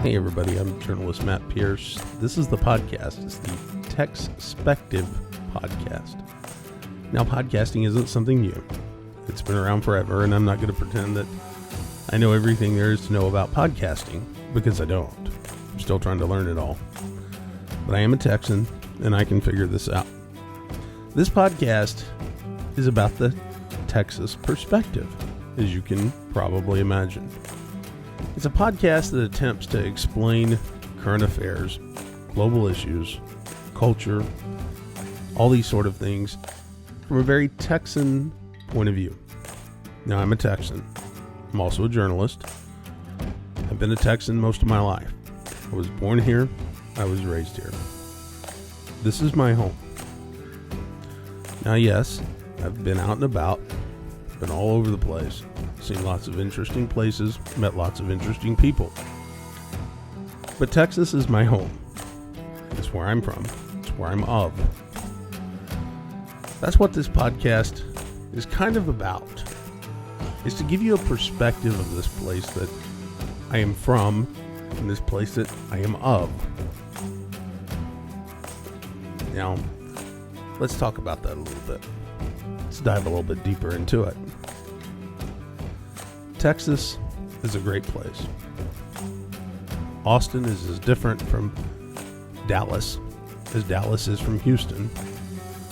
Hey everybody, I'm journalist Matt Pierce. This is the podcast. It's the Texspective podcast. Now, podcasting isn't something new. It's been around forever, and I'm not going to pretend that I know everything there is to know about podcasting, because I don't. I'm still trying to learn it all. But I am a Texan, and I can figure this out. This podcast is about the Texas perspective, as you can probably imagine. It's a podcast that attempts to explain current affairs, global issues, culture, all these sort of things from a very Texan point of view. Now, I'm a Texan. I'm also a journalist. I've been a Texan most of my life. I was born here. I was raised here. This is my home. Now, yes, I've been out and about, been all over the place, seen lots of interesting places, met lots of interesting people. But Texas is my home. It's where I'm from. It's where I'm of. That's what this podcast is kind of about, is to give you a perspective of this place that I am from and this place that I am of. Now, let's talk about that a little bit. Let's dive a little bit deeper into it. Texas is a great place. Austin is as different from Dallas as Dallas is from Houston,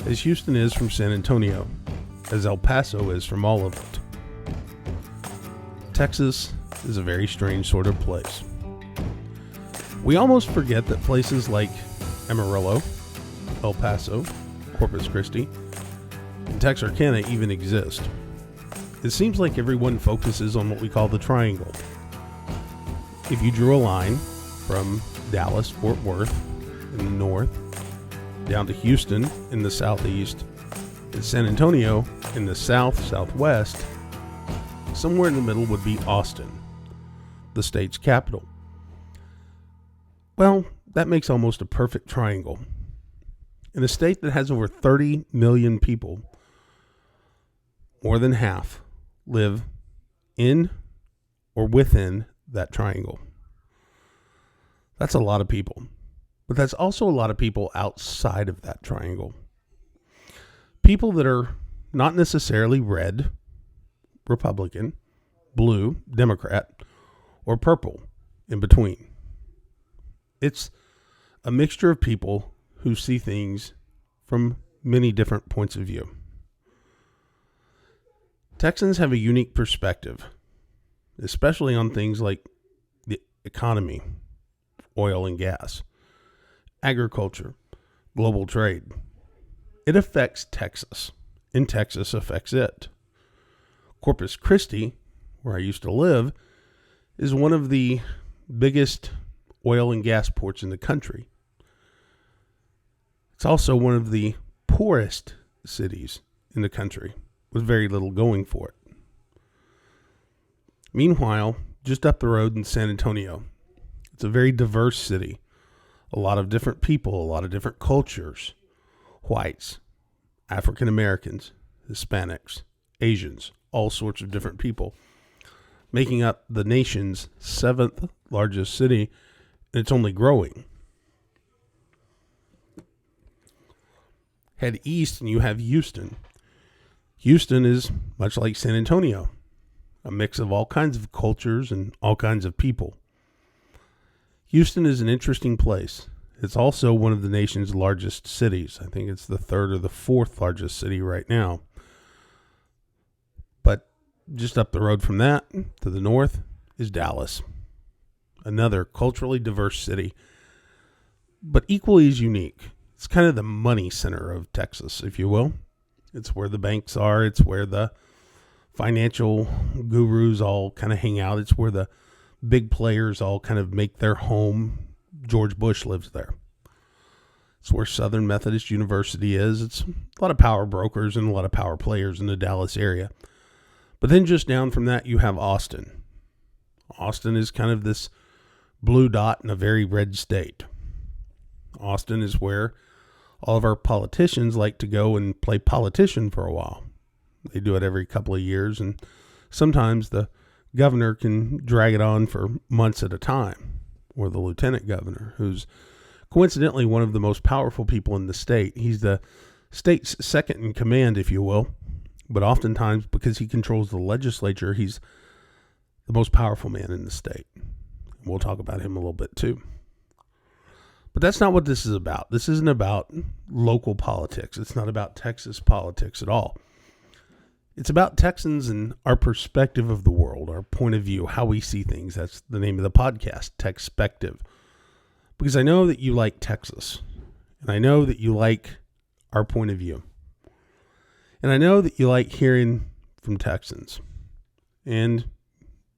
as Houston is from San Antonio, as El Paso is from all of it. Texas is a very strange sort of place. We almost forget that places like Amarillo, El Paso, Corpus Christi, and Texarkana even exist. It seems like everyone focuses on what we call the triangle. If you drew a line from Dallas, Fort Worth in the north, down to Houston in the southeast, and San Antonio in the southwest, somewhere in the middle would be Austin, the state's capital. Well, that makes almost a perfect triangle. In a state that has over 30 million people, more than half live in or within that triangle. That's a lot of people. But that's also a lot of people outside of that triangle. People that are not necessarily red, Republican, blue, Democrat, or purple in between. It's a mixture of people who see things from many different points of view. Texans have a unique perspective, especially on things like the economy, oil and gas, agriculture, global trade. It affects Texas, and Texas affects it. Corpus Christi, where I used to live, is one of the biggest oil and gas ports in the country. It's also one of the poorest cities in the country, with very little going for it. Meanwhile, just up the road in San Antonio, it's a very diverse city. A lot of different people, a lot of different cultures. Whites, African Americans, Hispanics, Asians, all sorts of different people, making up the nation's 7th largest city, and it's only growing. Head east and you have Houston. Houston is much like San Antonio, a mix of all kinds of cultures and all kinds of people. Houston is an interesting place. It's also one of the nation's largest cities. I think it's the 3rd or the 4th largest city right now. But just up the road from that, to the north, is Dallas, another culturally diverse city, but equally as unique. It's kind of the money center of Texas, if you will. It's where the banks are. It's where the financial gurus all kind of hang out. It's where the big players all kind of make their home. George Bush lives there. It's where Southern Methodist University is. It's a lot of power brokers and a lot of power players in the Dallas area. But then just down from that, you have Austin. Austin is kind of this blue dot in a very red state. Austin is where all of our politicians like to go and play politician for a while. They do it every couple of years, and sometimes the governor can drag it on for months at a time. or the lieutenant governor, who's coincidentally one of the most powerful people in the state. He's the state's second in command, if you will, but oftentimes because he controls the legislature, he's the most powerful man in the state. We'll talk about him a little bit too. But that's not what this is about. This isn't about local politics. It's not about Texas politics at all. It's about Texans and our perspective of the world, our point of view, how we see things. That's the name of the podcast, Texspective. Because I know that you like Texas, and I know that you like our point of view. And I know that you like hearing from Texans. And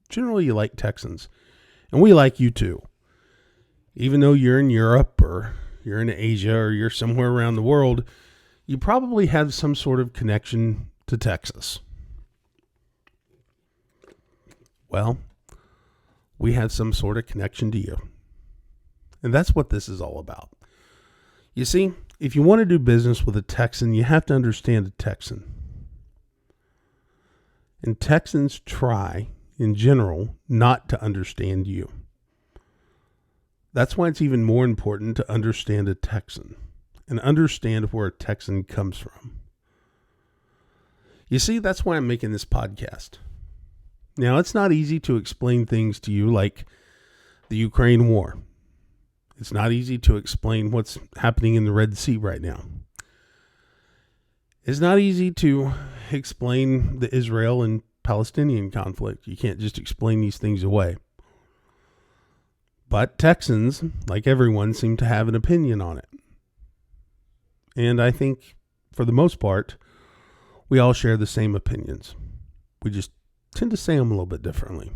generally you like Texans. And we like you too. Even though you're in Europe or you're in Asia or you're somewhere around the world, you probably have some sort of connection to Texas. Well, we have some sort of connection to you. And that's what this is all about. You see, if you want to do business with a Texan, you have to understand a Texan. And Texans try, in general, not to understand you. That's why it's even more important to understand a Texan and understand where a Texan comes from. You see, that's why I'm making this podcast. Now, it's not easy to explain things to you like the Ukraine war. It's not easy to explain what's happening in the Red Sea right now. It's not easy to explain the Israel and Palestinian conflict. You can't just explain these things away. But Texans, like everyone, seem to have an opinion on it. And I think, for the most part, we all share the same opinions. We just tend to say them a little bit differently.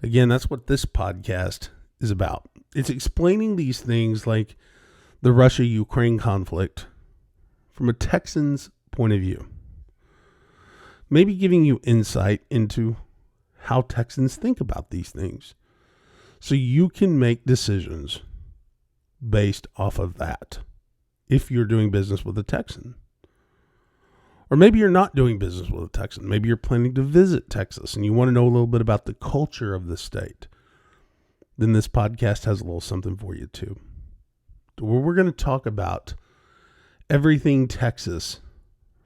Again, that's what this podcast is about. It's explaining these things like the Russia-Ukraine conflict from a Texan's point of view. Maybe giving you insight into how Texans think about these things, so you can make decisions based off of that if you're doing business with a Texan. Or maybe you're not doing business with a Texan. Maybe you're planning to visit Texas and you want to know a little bit about the culture of the state. Then this podcast has a little something for you too. Where we're going to talk about everything Texas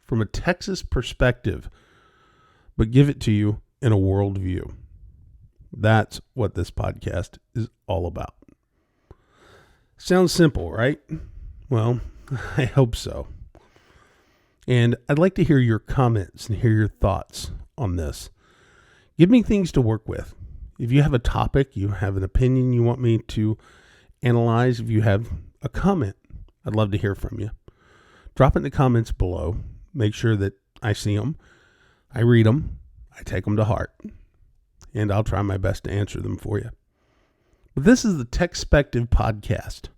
from a Texas perspective, but give it to you in a worldview. That's what this podcast is all about. Sounds simple, right? Well, I hope so. And I'd like to hear your comments and hear your thoughts on this. Give me things to work with. If you have a topic, you have an opinion you want me to analyze, if you have a comment, I'd love to hear from you. Drop it in the comments below. Make sure that I see them. I read them. I take them to heart. And I'll try my best to answer them for you. But this is the Texspective podcast.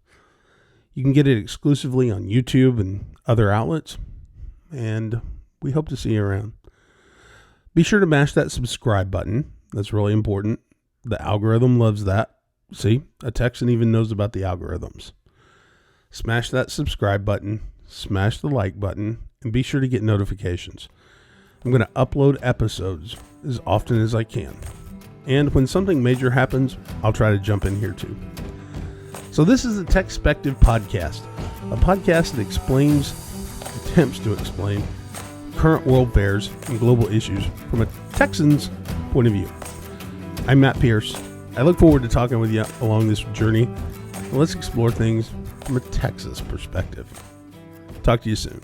You can get it exclusively on YouTube and other outlets. And we hope to see you around. Be sure to mash that subscribe button. That's really important. The algorithm loves that. See, a Texan even knows about the algorithms. Smash that subscribe button. Smash the like button. And be sure to get notifications. I'm going to upload episodes as often as I can. And when something major happens, I'll try to jump in here too. So this is the Texspective podcast, a podcast that attempts to explain current world affairs and global issues from a Texan's point of view. I'm Matt Pierce. I look forward to talking with you along this journey. Let's explore things from a Texas perspective. Talk to you soon.